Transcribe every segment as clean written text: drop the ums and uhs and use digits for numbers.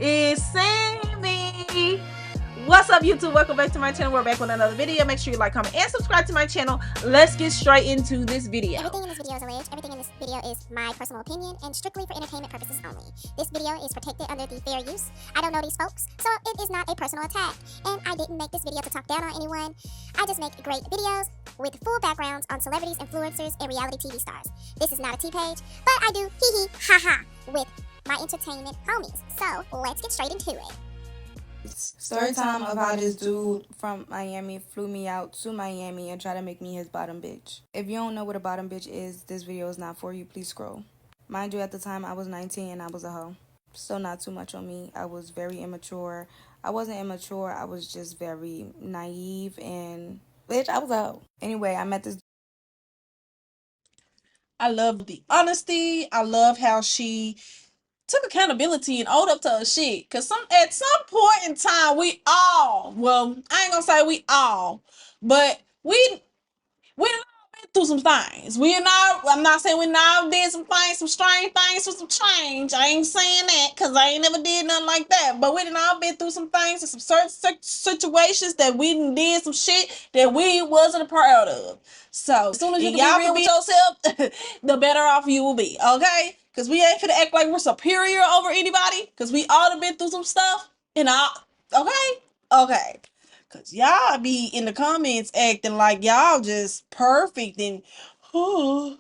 is Sammy. What's up, YouTube? Welcome back to my channel. We're back with another video. Make sure you like, comment, and subscribe to my channel. Let's get straight into this video. Everything in this video is alleged. Everything in this video is my personal opinion and strictly for entertainment purposes only. This video is protected under the fair use. I don't know these folks, so it is not a personal attack. And I didn't make this video to talk down on anyone. I just make great videos with full backgrounds on celebrities, influencers, and reality TV stars. This is not a T-page, but I do hee hee ha ha with my entertainment homies. So let's get straight into it. Story time of how this dude from Miami flew me out to Miami and tried to make me his bottom bitch. If you don't know what a bottom bitch is, this video is not for you. Please scroll. Mind you, at the time I was 19 and I was a hoe. So not too much on me. I was very immature. I wasn't immature. I was just very naive and bitch, I was a hoe. Anyway, I met this. I love the honesty. I love how she took accountability and owned up to her shit. Cause at some point in time, we all, well, I ain't gonna say we all, but we done all been through some things. I'm not saying we now did some things, some strange things for some change. I ain't saying that because I ain't never did nothing like that. But we done all been through some things and some certain situations that we done did some shit that we wasn't proud of. So as soon as you can be real with yourself, the better off you will be, okay? Because we ain't finna act like we're superior over anybody. Because we all have been through some stuff. And okay. Because y'all be in the comments acting like y'all just perfect and but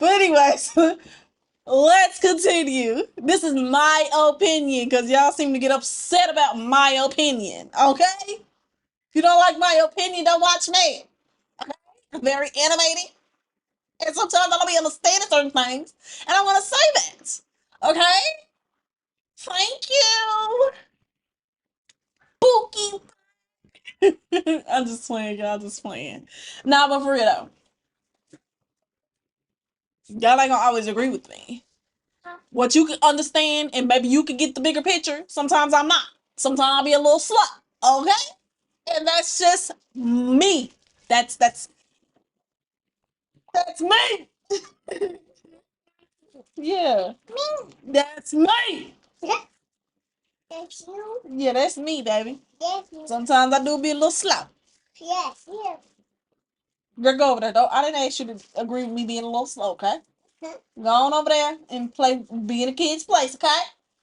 anyways, let's continue. This is my opinion because y'all seem to get upset about my opinion, okay? If you don't like my opinion, don't watch me. Okay? I'm very animated. And sometimes I don't be understanding certain things. And I want to say that. Okay? Thank you. Pookie. I'm just playing, y'all. Just playing. Nah, but for real though. Y'all ain't gonna always agree with me. What you can understand and maybe you can get the bigger picture. Sometimes I'm not. Sometimes I'll be a little slut. Okay? And that's just me. That's me. Yeah. That's me. That's you? Yeah, that's me, baby. Sometimes I do be a little slow. Yes. Girl, go over there. I didn't ask you to agree with me being a little slow, okay? Go on over there and be in a kid's place, okay?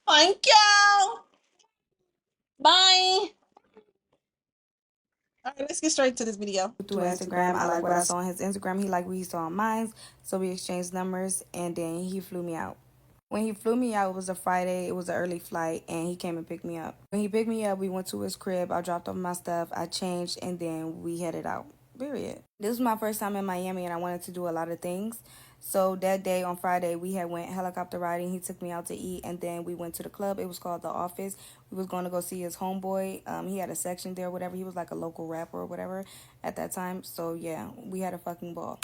Thank you. Bye. All right, let's get straight to this video. Through Instagram, I like what I saw on his Instagram. He liked what he saw on mine. So we exchanged numbers and then he flew me out. When he flew me out, it was a Friday. It was an early flight and he came and picked me up. When he picked me up, we went to his crib. I dropped off my stuff. I changed and then we headed out. Period. This was my first time in Miami and I wanted to do a lot of things. So that day on Friday, we had went helicopter riding. He took me out to eat and then we went to the club. It was called The Office. We was going to go see his homeboy. He had a section there or whatever. He was like a local rapper or whatever at that time. So yeah, we had a fucking ball.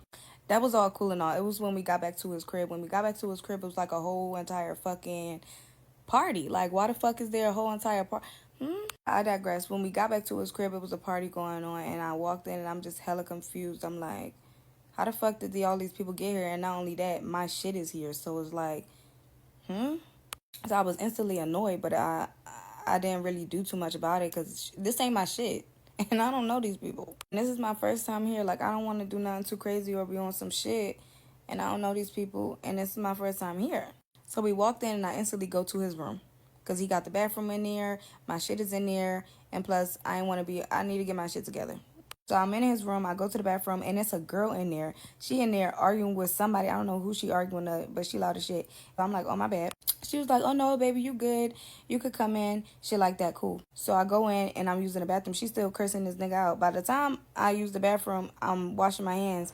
That was all cool and all. It was when we got back to his crib. When we got back to his crib, it was like a whole entire fucking party. Like, why the fuck is there a whole entire party? I digress. When we got back to his crib, it was a party going on, and I walked in, and I'm just hella confused. I'm like, how the fuck did all these people get here? And not only that, my shit is here. So it's like, So I was instantly annoyed, but I didn't really do too much about it because this ain't my shit. And I don't know these people. And this is my first time here. Like, I don't want to do nothing too crazy or be on some shit. And I don't know these people. And this is my first time here. So we walked in and I instantly go to his room. Because he got the bathroom in there. My shit is in there. And plus, I need to get my shit together. So I'm in his room. I go to the bathroom. And it's a girl in there. She in there arguing with somebody. I don't know who she arguing with, but she loud as shit. I'm like, oh, my bad. She was like, oh, no, baby, you good. You could come in. Shit like that. Cool. So I go in and I'm using the bathroom. She's still cursing this nigga out. By the time I use the bathroom, I'm washing my hands.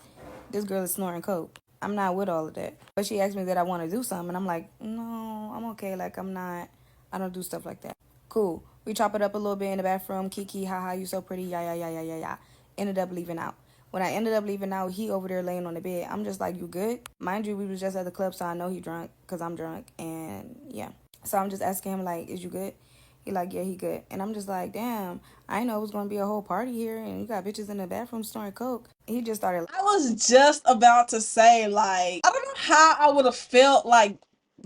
This girl is snoring coke. I'm not with all of that. But she asked me that I want to do something. And I'm like, no, I'm okay. Like, I don't do stuff like that. Cool. We chop it up a little bit in the bathroom. Kiki, haha, you so pretty. Yeah. Ended up leaving out. When I ended up leaving out, he over there laying on the bed. I'm just like, you good? Mind you, we was just at the club, so I know he drunk because I'm drunk. And yeah. So I'm just asking him, like, is you good? He like, yeah, he good. And I'm just like, damn, I didn't know it was going to be a whole party here. And you got bitches in the bathroom snoring coke. He just started. I was just about to say, like, I don't know how I would have felt like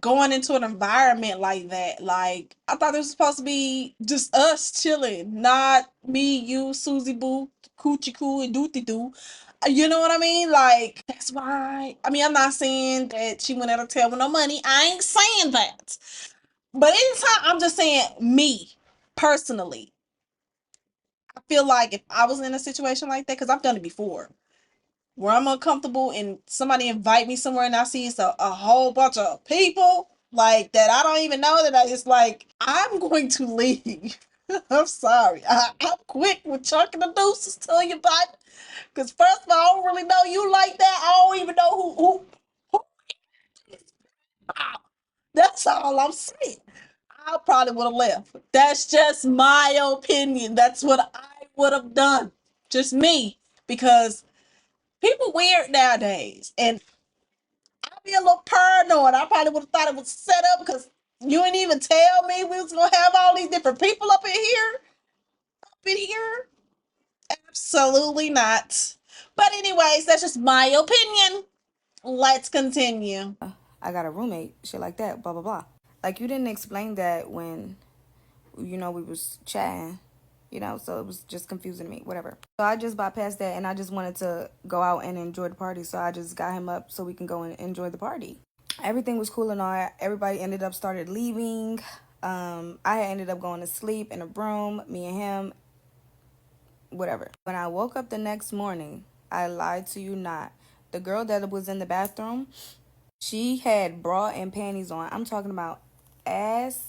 going into an environment like that. Like, I thought this was supposed to be just us chilling, not me, you, Susie Boo, Coochie Coo, and Dooty Doo. You know what I mean? Like, that's why. I mean, I'm not saying that she went out of town with no money. I ain't saying that. But anytime, I'm just saying me personally. I feel like if I was in a situation like that, because I've done it before, where I'm uncomfortable and somebody invite me somewhere and I see it's a whole bunch of people like that I don't even know, that it's like, I'm going to leave. I'm sorry. I'm quick with chucking the deuces to you, but because first of all, I don't really know you like that. I don't even know who that's all I'm saying. I probably would have left. That's just my opinion. That's what I would have done. Just me. Because people weird nowadays. And I'd be a little paranoid. I probably would have thought it was set up because you didn't even tell me we was gonna have all these different people up in here. Up in here? Absolutely not. But anyways, that's just my opinion. Let's continue. I got a roommate, shit like that, blah blah blah. Like you didn't explain that when we was chatting, so it was just confusing me, whatever. So I just bypassed that and I just wanted to go out and enjoy the party. So I just got him up so we can go and enjoy the party. Everything was cool and all. Everybody ended up started leaving. I ended up going to sleep in a room, me and him, whatever. When I woke up the next morning, I lied to you not. The girl that was in the bathroom, she had bra and panties on. I'm talking about ass,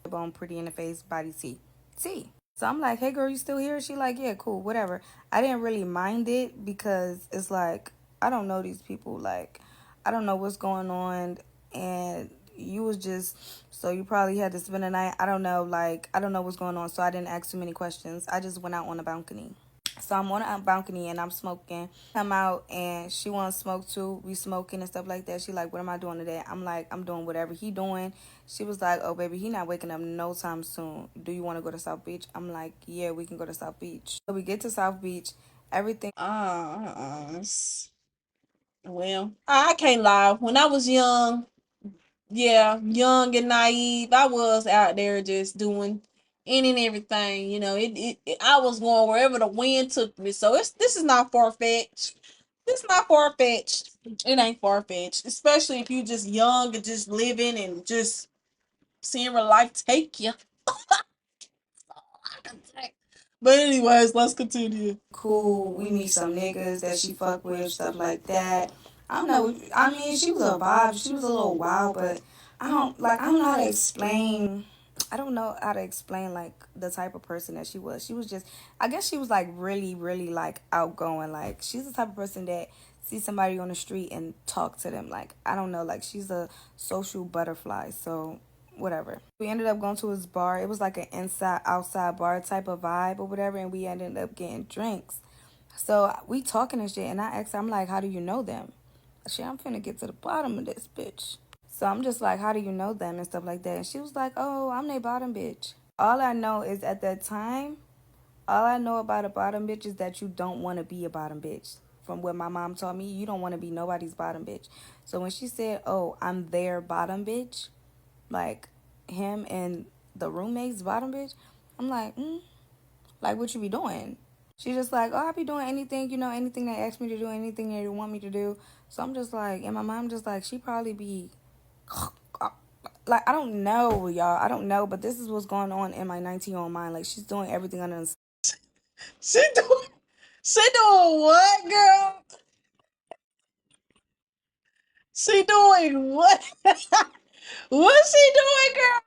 bone, pretty in the face, body T. T. So I'm like, hey girl, you still here? She like, yeah, cool, whatever. I didn't really mind it because it's like, I don't know these people. Like, I don't know what's going on. And you was just, so you probably had to spend the night. I don't know. Like, I don't know what's going on. So I didn't ask too many questions. I just went out on the balcony. So I'm on a balcony and I'm smoking. I'm out and she wants to smoke too. We smoking and stuff like that. She like, what am I doing today? I'm like, I'm doing whatever he doing. She was like, oh baby, he not waking up no time soon. Do you want to go to South Beach? I'm like, yeah, we can go to South Beach. So we get to South Beach. Everything. Well, I can't lie. When I was young, yeah, young and naive, I was out there just doing any and everything. I was going wherever the wind took me. So this is not far fetched. It's not far fetched. It ain't far fetched, especially if you just young and just living and just seeing where life take you. But anyways, let's continue. Cool. We meet some niggas that she fuck with, stuff like that. I don't know. I mean, she was a vibe. She was a little wild, but I don't know how to explain. I don't know how to explain like the type of person that she was. She was just, I guess she was like really, really like outgoing. Like she's the type of person that sees somebody on the street and talk to them. Like I don't know. Like she's a social butterfly. So whatever. We ended up going to his bar. It was like an inside outside bar type of vibe or whatever, and we ended up getting drinks. So we talking and shit, and I asked her, I'm like, how do you know them? Shit, I'm finna get to the bottom of this bitch. So I'm just like, how do you know them and stuff like that? And she was like, oh, I'm their bottom bitch. All I know is at that time, all I know about a bottom bitch is that you don't want to be a bottom bitch. From what my mom told me, you don't want to be nobody's bottom bitch. So when she said, oh, I'm their bottom bitch, like him and the roommate's bottom bitch, I'm like, like what you be doing? She just like, oh, I be doing anything, anything they ask me to do, anything they want me to do. So I'm just like, and my mom just like, she probably be like, I don't know, y'all. I don't know, but this is what's going on in my 19-year-old mind. Like she's doing everything under the She doing, she doing what, girl? She doing what? What's she doing, girl?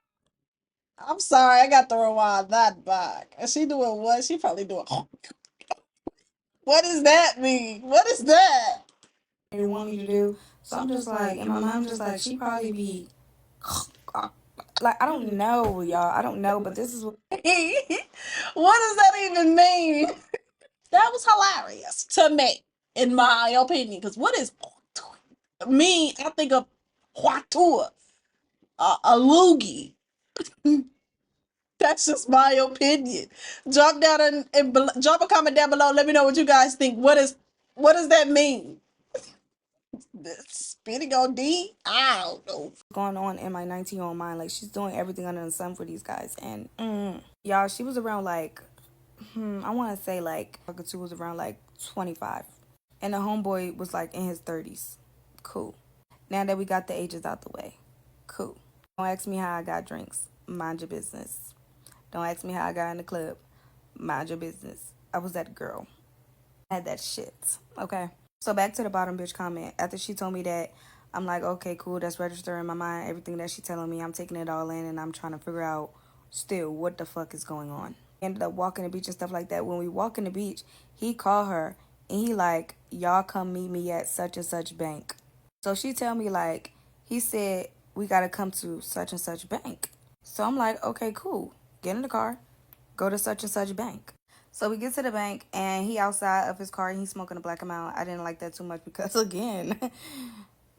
I'm sorry, I got to rewind that back. Is she doing what? She probably doing. What does that mean? What is that? they want me to do. So I'm just like, and my mom just like, she probably be like, I don't know, y'all. I don't know, but this is what. What does that even mean? That was hilarious to me, in my opinion. Because what is me? I think of Huatua, a loogie. That's just my opinion. Drop down drop a comment down below. Let me know what you guys think. What does that mean? Spinning on D? I don't know. Going on in my 19-year-old mind, like she's doing everything under the sun for these guys. And y'all, she was around like I want to say like two was around like 25, and the homeboy was like in his 30s. Cool. Now that we got the ages out the way, cool. Don't ask me how I got drinks. Mind your business. Don't ask me how I got in the club. Mind your business. I was that girl. I had that shit. Okay. So back to the bottom bitch comment. After she told me that, I'm like, okay, cool. That's registering in my mind. Everything that she telling me, I'm taking it all in, and I'm trying to figure out still what the fuck is going on. Ended up walking the beach and stuff like that. When we walk in the beach, he called her and he like, y'all come meet me at such and such bank. So she tell me like, he said we gotta come to such and such bank. So I'm like, okay, cool. Get in the car, go to such and such bank. So we get to the bank and he outside of his car and he's smoking a black amount. I didn't like that too much because again,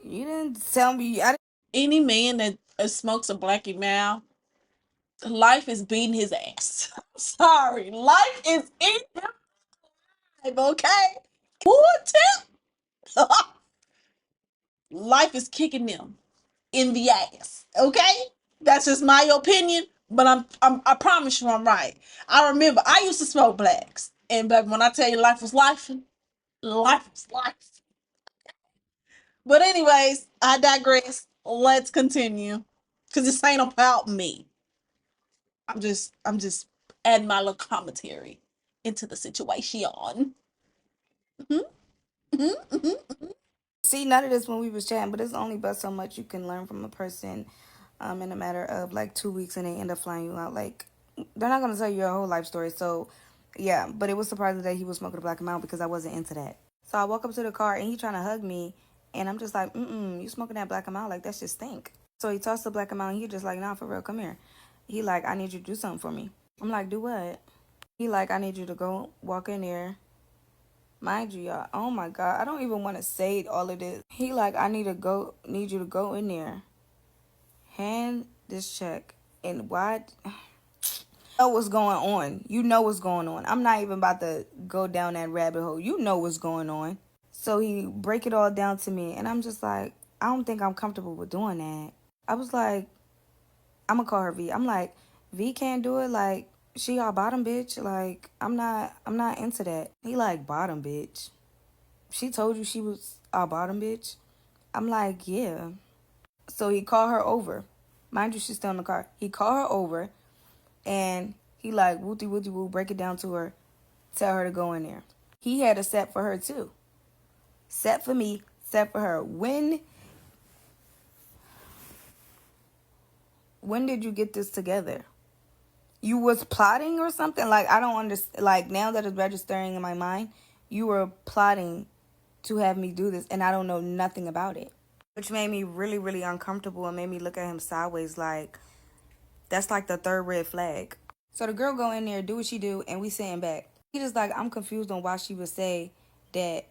you didn't tell me. Any man that smokes a blackie mouth, life is beating his ass. Sorry, life is in him, okay? Wood tip. Life is kicking them in the ass, okay? That's just my opinion, but I promise you I'm right. I remember I used to smoke blacks, and baby, when I tell you life was life, life was life. But anyways, I digress. Let's continue, cause this ain't about me. I'm just adding my little commentary into the situation. See, none of this when we was chatting, but it's only but so much you can learn from a person in a matter of like 2 weeks, and they end up flying you out. Like, they're not going to tell you your whole life story. So, yeah, but it was surprising that he was smoking a black amount because I wasn't into that. So I walk up to the car, and he trying to hug me, and I'm just like, you smoking that black amount? Like, that shit stink. So he tossed the black amount, and he just like, nah, for real, come here. He like, I need you to do something for me. I'm like, do what? He like, I need you to go walk in there. Mind you, y'all, oh my God, I don't even want to say all of this. He like, I need you to go in there, hand this check, and why? Know what's going on. You know what's going on. I'm not even about to go down that rabbit hole. You know what's going on. So he break it all down to me, and I'm just like, I don't think I'm comfortable with doing that. I was like, I'm gonna call her V. I'm like, V can't do it. Like, she our bottom bitch. Like, I'm not into that. He like, bottom bitch. She told you she was our bottom bitch. I'm like, yeah. So he called her over. Mind you, she's still in the car. He called her over, and he like, wooty wooty woo, break it down to her, tell her to go in there. He had a set for her too. Set for me, set for her. When did you get this together? You was plotting or something? Like, I don't understand. Like, now that it's registering in my mind, you were plotting to have me do this, and I don't know nothing about it. Which made me really, really uncomfortable and made me look at him sideways like, that's like the third red flag. So the girl go in there, do what she do, and we sitting back. He just like, I'm confused on why she would say that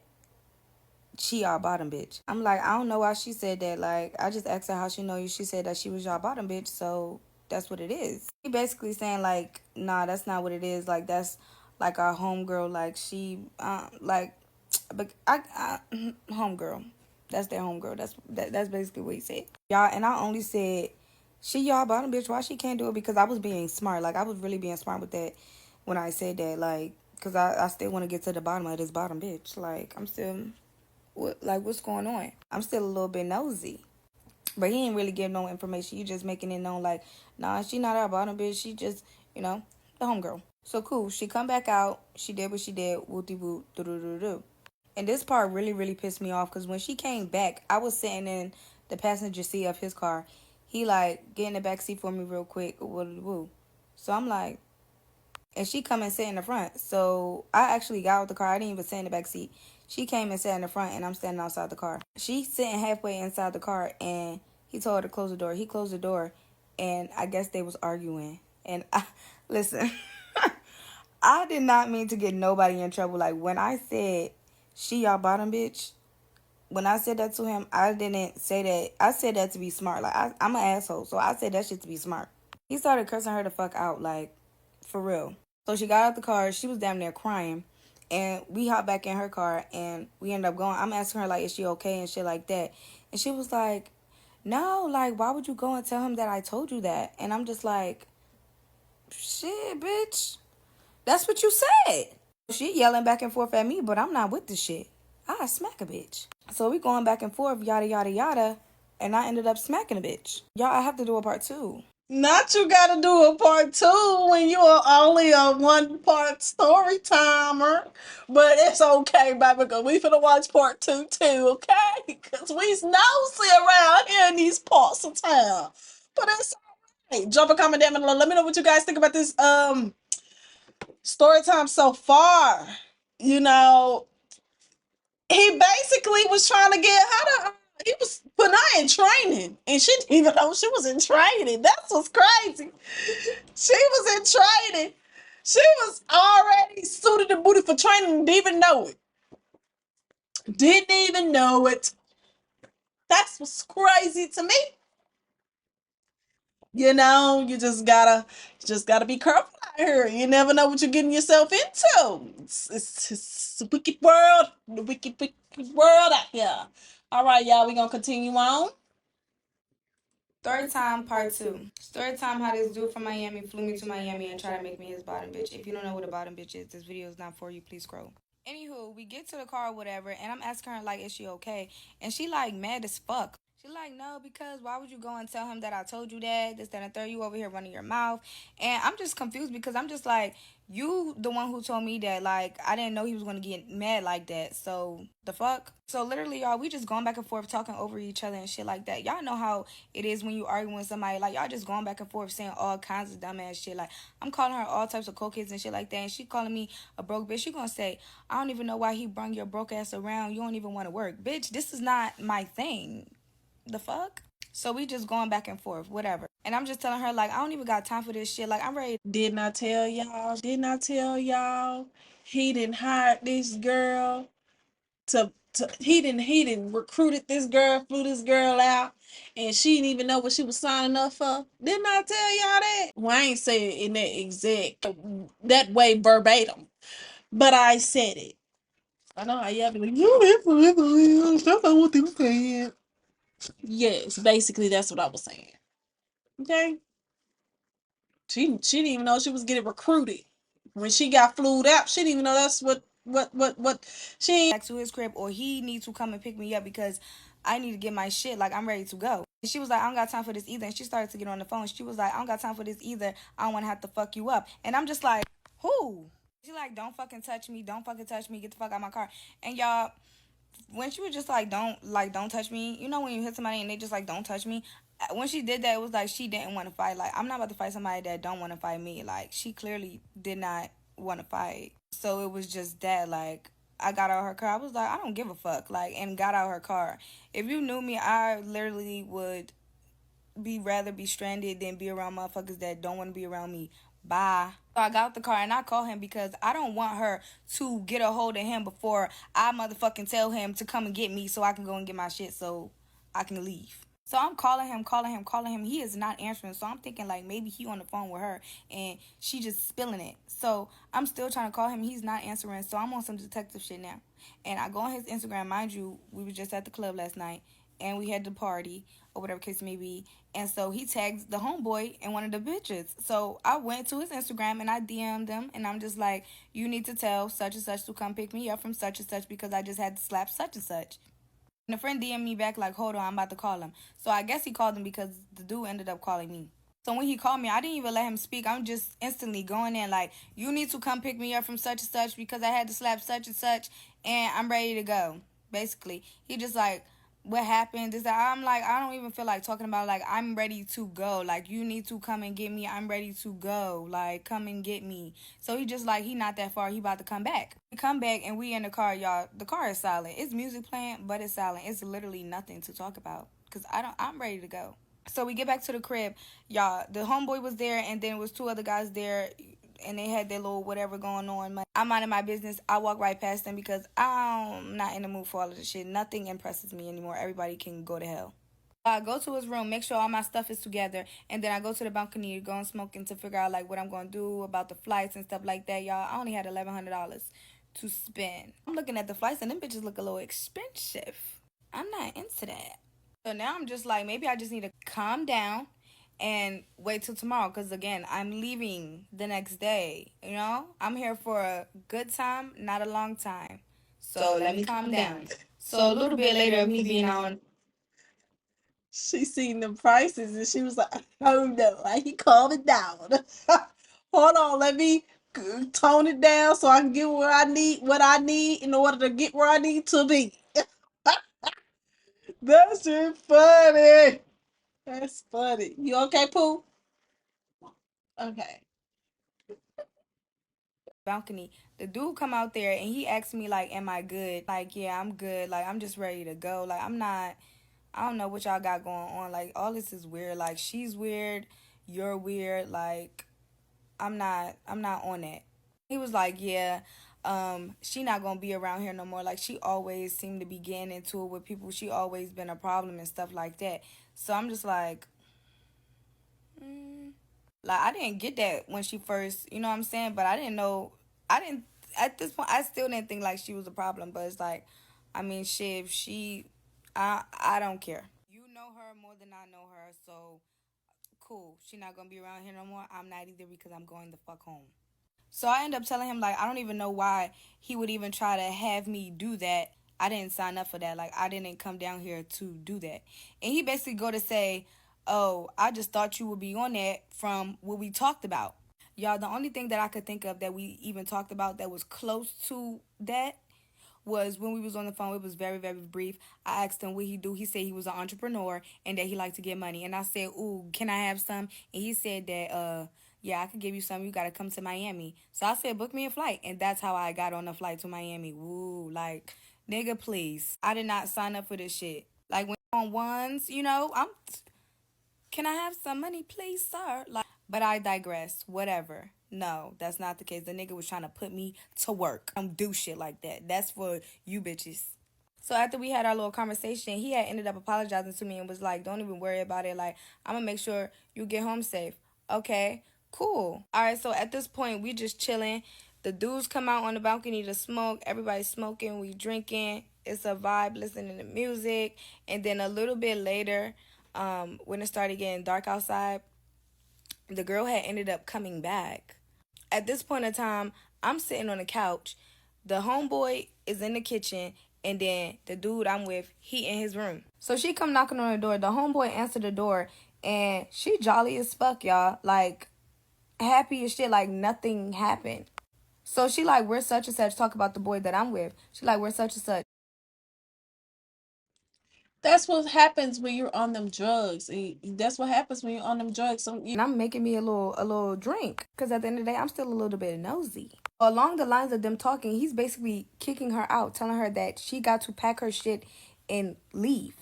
she our bottom bitch. I'm like, I don't know why she said that. Like, I just asked her how she know you. She said that she was your bottom bitch, so that's what it is. He basically saying like, nah, that's not what it is. Like, that's like our homegirl. Like, she, but I homegirl. That's their homegirl. That's basically what he said. Y'all, and I only said, she y'all bottom bitch. Why she can't do it? Because I was being smart. Like, I was really being smart with that when I said that. Like, because I still want to get to the bottom of this bottom bitch. Like, I'm still... what's going on? I'm still a little bit nosy. But he ain't really give no information. You just making it known like, nah, she not our bottom bitch. She just, the homegirl. So cool. She come back out. She did what she did. Wooty-woo. Do-do-do-do. And this part really, really pissed me off because when she came back, I was sitting in the passenger seat of his car. He like, get in the back seat for me real quick. Woo. So I'm like, and she come and sit in the front. So I actually got out the car. I didn't even sit in the back seat. She came and sat in the front, and I'm standing outside the car. She's sitting halfway inside the car, and he told her to close the door. He closed the door, and I guess they was arguing. And listen, I did not mean to get nobody in trouble. Like, when I said, she y'all bottom bitch, when I said that to him, I didn't say that. I said that to be smart. Like, I'm an asshole, so I said that shit to be smart. He started cursing her the fuck out, like, for real. So she got out the car. She was damn near crying. And we hop back in her car and we end up going. I'm asking her, like, is she okay and shit like that. And she was like, no, like, why would you go and tell him that I told you that? And I'm just like, shit, bitch. That's what you said. She yelling back and forth at me, but I'm not with this shit. I smack a bitch. So we going back and forth, yada, yada, yada. And I ended up smacking a bitch. Y'all, I have to do a part 2. Not you gotta do a part 2 when you are only a 1-part story timer. But it's okay, baby, because we finna watch part 2 too, okay? Because we's nosy around here in these parts of town. But it's alright. Drop a comment down below. Let me know what you guys think about this story time so far. You know, he basically was trying to get her to he was putting her in training, and she didn't even know she was in training. That's what's crazy. She was in training. She was already suited and booted for training and didn't even know it. Didn't even know it. That's what's crazy to me. You know, you just gotta be careful out here. You never know what you're getting yourself into. It's a wicked world, the wicked world out here. All right, y'all, we gonna continue on. Story time part 2. Story time how this dude from Miami flew me to Miami and tried to make me his bottom bitch. If you don't know what a bottom bitch is, this video is not for you. Please scroll. Anywho, we get to the car or whatever, and I'm asking her, like, is she okay? And she, like, mad as fuck. She like, no, because why would you go and tell him that I told you that? This, that, and third. You over here running your mouth. And I'm just confused because I'm just like, you the one who told me that, like, I didn't know he was going to get mad like that. So, the fuck? So, literally, y'all, we just going back and forth talking over each other and shit like that. Y'all know how it is when you arguing with somebody. Like, y'all just going back and forth saying all kinds of dumbass shit. Like, I'm calling her all types of cokeheads and shit like that. And she calling me a broke bitch. She gonna say, I don't even know why he brung your broke ass around. You don't even want to work. Bitch, this is not my thing. The fuck? So we just going back and forth, whatever. And I'm just telling her, like, I don't even got time for this shit. Like, I'm ready. Didn't I tell y'all? Didn't I tell y'all? He didn't hire this girl to he didn't recruited this girl, flew this girl out, and she didn't even know what she was signing up for. Didn't I tell y'all that? Well, I ain't say it in that exact that way verbatim, but I said it. I know how y'all be like, that's not what they saying. Yes, basically that's what I was saying. Okay. She didn't even know she was getting recruited. When she got flued out, she didn't even know that's what she Back to his crib, or he needs to come and pick me up because I need to get my shit. Like, I'm ready to go. And she was like, I don't got time for this either. And she started to get on the phone. She was like, I don't got time for this either. I don't want to have to fuck you up. And I'm just like, who? She like, don't fucking touch me. Don't fucking touch me. Get the fuck out of my car. And y'all, when she was just like, don't touch me. You know when you hit somebody and they just like, don't touch me. When she did that, it was like she didn't want to fight. Like, I'm not about to fight somebody that don't want to fight me. Like, she clearly did not want to fight. So it was just that, like, I got out of her car. I was like, I don't give a fuck. Like, and got out of her car. If you knew me, I literally would rather be stranded than be around motherfuckers that don't want to be around me. Bye. So I got out the car and I called him because I don't want her to get a hold of him before I motherfucking tell him to come and get me so I can go and get my shit so I can leave. So I'm calling him. He is not answering. So I'm thinking like maybe he on the phone with her and she just spilling it. So I'm still trying to call him. He's not answering. So I'm on some detective shit now. And I go on his Instagram. Mind you, we were just at the club last night and we had the party or whatever case may be. And so he tagged the homeboy and one of the bitches. So I went to his Instagram and I DM'd him and I'm just like, you need to tell such and such to come pick me up from such and such because I just had to slap such and such. And a friend DM'd me back like, hold on, I'm about to call him. So I guess he called him because the dude ended up calling me. So when he called me, I didn't even let him speak. I'm just instantly going in like, you need to come pick me up from such and such because I had to slap such and such and I'm ready to go. Basically, he just like, what happened is that I'm like, I don't even feel like talking about, like, I'm ready to go. Like, you need to come and get me. I'm ready to go. Like, come and get me. So he just like, he not that far. He about to come back. We come back and we in the car, y'all. The car is silent. It's music playing, but it's silent. It's literally nothing to talk about because I'm ready to go. So we get back to the crib, y'all. The homeboy was there and then it was two other guys there and they had their little whatever going on. I'm minding my business. I walk right past them because I'm not in the mood for all of this shit. Nothing impresses me anymore. Everybody can go to hell. I go to his room, make sure all my stuff is together, and then I go to the balcony to go and smoke and to figure out like what I'm going to do about the flights and stuff like that, y'all. I only had $1,100 to spend. I'm looking at the flights and them bitches look a little expensive. I'm not into that. So now I'm just like, maybe I just need to calm down and wait till tomorrow. Because again, I'm leaving the next day. You know, I'm here for a good time, not a long time. So let me calm down. So a little bit later, me being on. She seen the prices and she was like, "Oh no, I can calm it down. Hold on, let me tone it down so I can get where I need what I need in order to get where I need to be." That shit funny. That's funny. You okay, Pooh? Okay. Balcony, the dude come out there and he asked me like, am I good? Like, yeah, I'm good. Like, I'm just ready to go. Like, I don't know what y'all got going on. Like, all this is weird. Like, she's weird, you're weird. Like, I'm not on that. He was like, yeah, she not gonna be around here no more. Like, she always seemed to be getting into it with people. She always been a problem and stuff like that. So I'm just like, like, I didn't get that when she first, you know what I'm saying? But I didn't know, I didn't, at this point, I still didn't think like she was a problem. But it's like, I mean, shit, if she, I don't care. You know her more than I know her, so cool. She not gonna be around here no more. I'm not either because I'm going the fuck home. So I end up telling him like I don't even know why he would even try to have me do that. I didn't sign up for that. Like I didn't come down here to do that. And he basically go to say, "Oh, I just thought you would be on that from what we talked about." Y'all, the only thing that I could think of that we even talked about that was close to that was when we was on the phone. It was very, very brief. I asked him what he do. He said he was an entrepreneur and that he liked to get money. And I said, "Ooh, can I have some?" And he said that, yeah, I could give you some. You gotta come to Miami. So I said, book me a flight. And that's how I got on a flight to Miami. Woo, like, nigga, please. I did not sign up for this shit. Like when on ones, you know, can I have some money, please, sir? Like, but I digress. Whatever. No, that's not the case. The nigga was trying to put me to work. I don't do shit like that. That's for you bitches. So after we had our little conversation, he had ended up apologizing to me and was like, "Don't even worry about it. Like, I'm gonna make sure you get home safe." Okay, cool. All right, so at this point, we just chilling. The dudes come out on the balcony to smoke. Everybody's smoking. We drinking. It's a vibe, listening to music. And then a little bit later, when it started getting dark outside, the girl had ended up coming back. At this point in time, I'm sitting on the couch. The homeboy is in the kitchen, and then the dude I'm with, he in his room. So she come knocking on the door. The homeboy answered the door, and she jolly as fuck, y'all. Like, happy as shit, like nothing happened. So she like, we're such and such, talk about the boy that I'm with. She like, we're such and such. That's what happens when you're on them drugs. That's what happens when you're on them drugs. So And I'm making me a little drink because at the end of the day, I'm still a little bit nosy. Along the lines of them talking, he's basically kicking her out, telling her that she got to pack her shit and leave.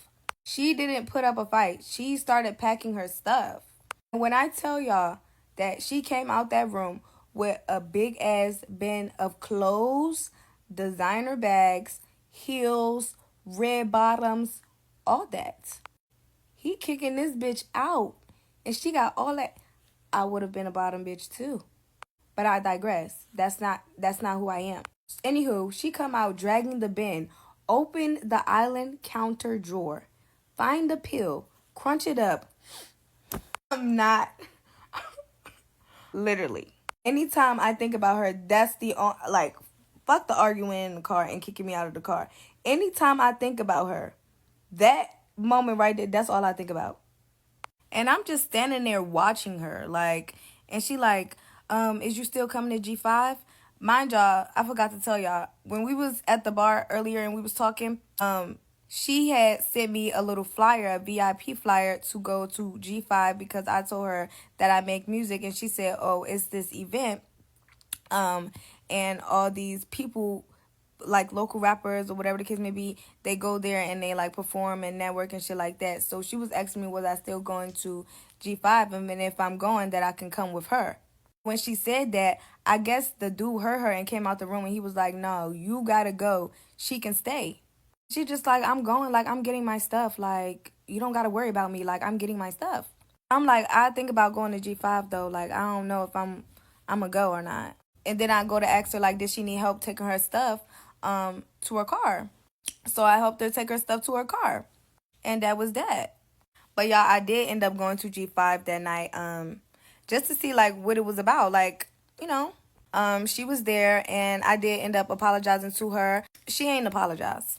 She didn't put up a fight. She started packing her stuff. And when I tell y'all that she came out that room with a big ass bin of clothes, designer bags, heels, red bottoms, all that. He kicking this bitch out. And she got all that. I would have been a bottom bitch too. But I digress. That's not who I am. Anywho, she come out dragging the bin, open the island counter drawer, find the pill, crunch it up. I'm not literally. Anytime I think about her, that's the like fuck the arguing in the car and kicking me out of the car. Anytime I think about her, that moment right there, that's all I think about. And I'm just standing there watching her, like, and she like, is you still coming to G5? Mind y'all, I forgot to tell y'all, when we was at the bar earlier and we was talking, she had sent me a little flyer, a VIP flyer to go to G5 because I told her that I make music, and she said, "Oh, it's this event, and all these people, like local rappers or whatever the case may be, they go there and they like perform and network and shit like that." So she was asking me, was I still going to G5, and then if I'm going, that I can come with her. When she said that, I guess the dude heard her and came out the room, and he was like, "No, you gotta go. She can stay." She just like, "I'm going, like I'm getting my stuff. Like you don't gotta worry about me. Like I'm getting my stuff." I'm like, I think about going to G5 though. Like I don't know if I'm gonna go or not. And then I go to ask her, like, did she need help taking her stuff to her car? So I helped her take her stuff to her car. And that was that. But y'all, I did end up going to G5 that night, just to see like what it was about. Like, you know. She was there and I did end up apologizing to her. She ain't apologized.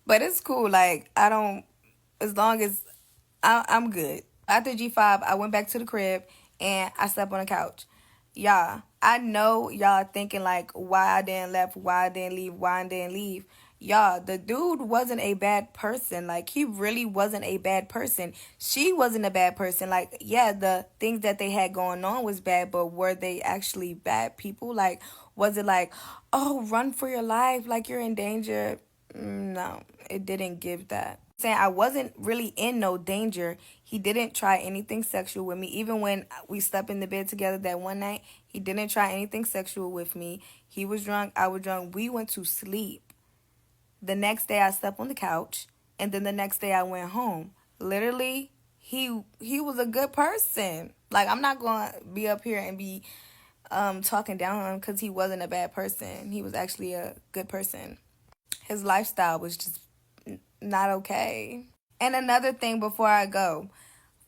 But it's cool. Like, I don't, as long as I'm good. After G5, I went back to the crib and I slept on the couch. Y'all, I know y'all thinking like, why I didn't left, why I didn't leave, why I didn't leave. Y'all, the dude wasn't a bad person. Like, he really wasn't a bad person. She wasn't a bad person. Like, yeah, the things that they had going on was bad, but were they actually bad people? Like, was it like, oh, run for your life, like you're in danger? No, it didn't give that. Saying I wasn't really in no danger. He didn't try anything sexual with me. Even when we slept in the bed together that one night, he didn't try anything sexual with me. He was drunk, I was drunk. We went to sleep. The next day I slept on the couch, and then the next day I went home. Literally, he was a good person. Like, I'm not going to be up here and be talking down on him because he wasn't a bad person. He was actually a good person. His lifestyle was just not okay. And another thing before I go,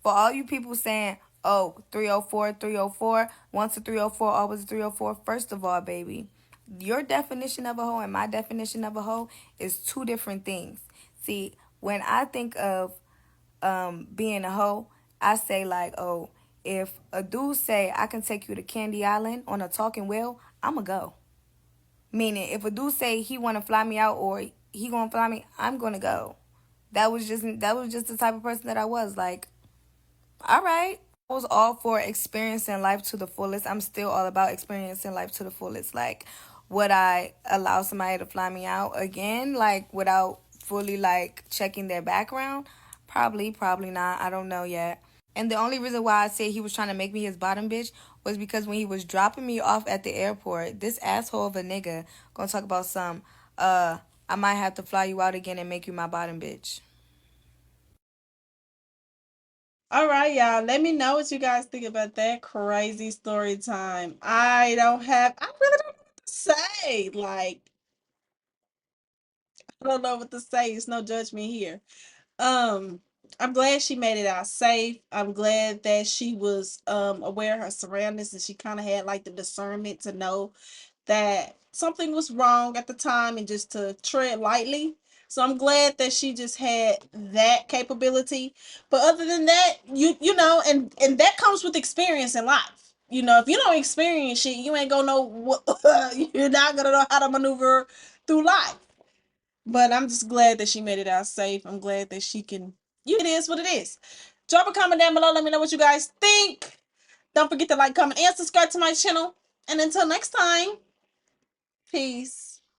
for all you people saying, oh, 304, 304, once a 304, always a 304, first of all, baby, your definition of a hoe and my definition of a hoe is two different things. See, when I think of being a hoe, I say like, oh, if a dude say I can take you to Candy Island on a talking wheel, I'ma go. Meaning, if a dude say he want to fly me out or he gonna fly me, I'm gonna go. That was just the type of person that I was. Like, all right. I was all for experiencing life to the fullest. I'm still all about experiencing life to the fullest. Like, would I allow somebody to fly me out again, like, without fully, like, checking their background? Probably not. I don't know yet. And the only reason why I say he was trying to make me his bottom bitch was because when he was dropping me off at the airport, this asshole of a nigga gonna talk about I might have to fly you out again and make you my bottom bitch. All right, y'all. Let me know what you guys think about that crazy story time. I really don't know what to say. Like, I don't know what to say. It's no judgment here. Um, I'm glad she made it out safe. I'm glad that she was aware of her surroundings and she kind of had like the discernment to know that something was wrong at the time and just to tread lightly. So I'm glad that she just had that capability. But other than that, you know, and that comes with experience in life. You know, if you don't experience shit, you ain't gonna know what you're not gonna know how to maneuver through life. But I'm just glad that she made it out safe. I'm glad that she can. It is what it is. Drop a comment down below. Let me know what you guys think. Don't forget to like, comment, and subscribe to my channel. And until next time, peace.